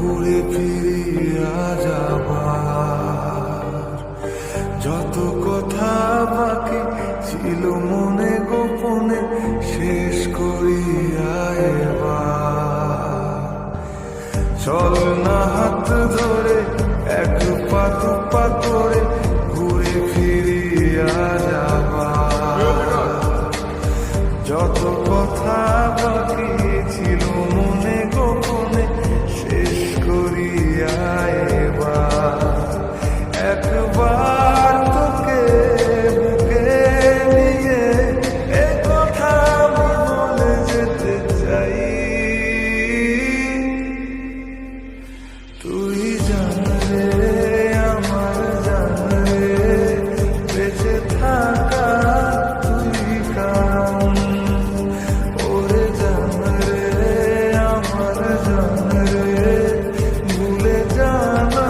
ঘুরে ফিরিয়া যাবার যত কথা বাকি ছিল মনে গোপনে শেষ করিয়া এবার চল না হাত ধরে এক পা দু পা করে ঘুরে ফিরিয়া যাবার যত কথা বাকি ছিল মনে গোপনে শেষ করিয়া এবার একবার তোকে বুকে নিয়ে এ কথা আমি বলে যেতে চাই। তুই জান রে আমার জান রে বেঁচে থাকা তুই কারণ ওরে জান রে আমার জান রে ভুলে জানা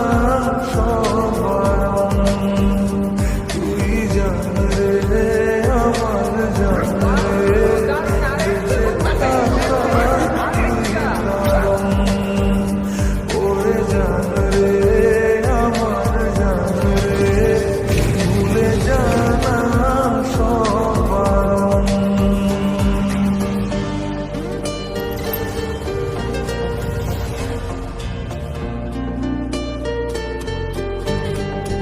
সব বারণ। তুই জান রে আমার জান রে বেঁচে থাকা তুই কারণ ওরে জান রে আমার জান রে ভুলে জানা সব বারণ।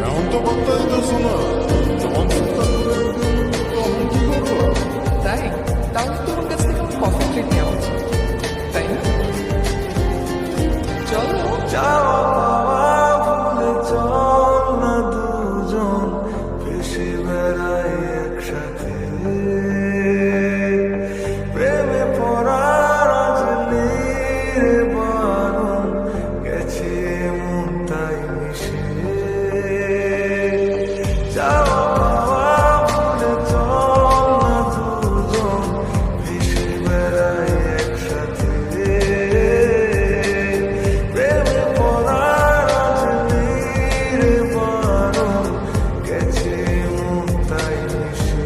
এখন তো বার্তা দিতেছ না, যখন চিন্তা করে তখন কি করবো? তাই তাহলে তোমার কাছ থেকে আমার কফি ট্রিট নেওয়া উচিত, তাই না? চলো যাওয়া পাওয়া ভুলে চল না দুজন ভেসে বেড়াই একসাথে প্রেমে পড়ার আজ নেই রে বারণ গেছে মন তাই মিশে। যাওয়া পাওয়া ভুলে চল না দুজন ভেসে বেড়াই একসাথে প্রেমে পড়ার আজ নেই রে বারণ গেছে মন তাই মিশে।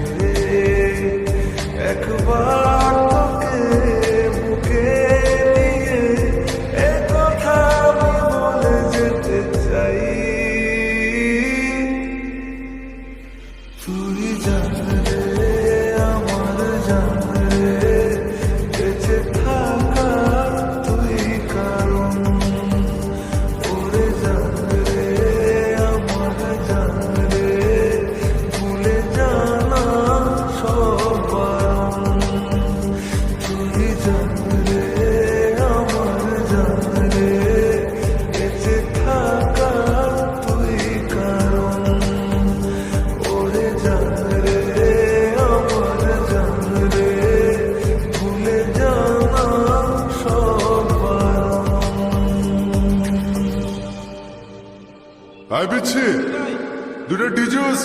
একবার তোকে বুকে নিয়ে এ কথা আমি বলে যেতে চাই। তুই জান রে আমার জান রে বেঁচে থাকা তুই কারণ ওরে জান রে আমার জান রে ভুলে জানা সব বারণ। তুই জান রে আমার জান রে বেঁচে থাকা তুই কারণ ওরে জান রে আমার জান রে ভুলে জানা সব বারণ। আয় বিচ্ছি, দুটো ডিজুস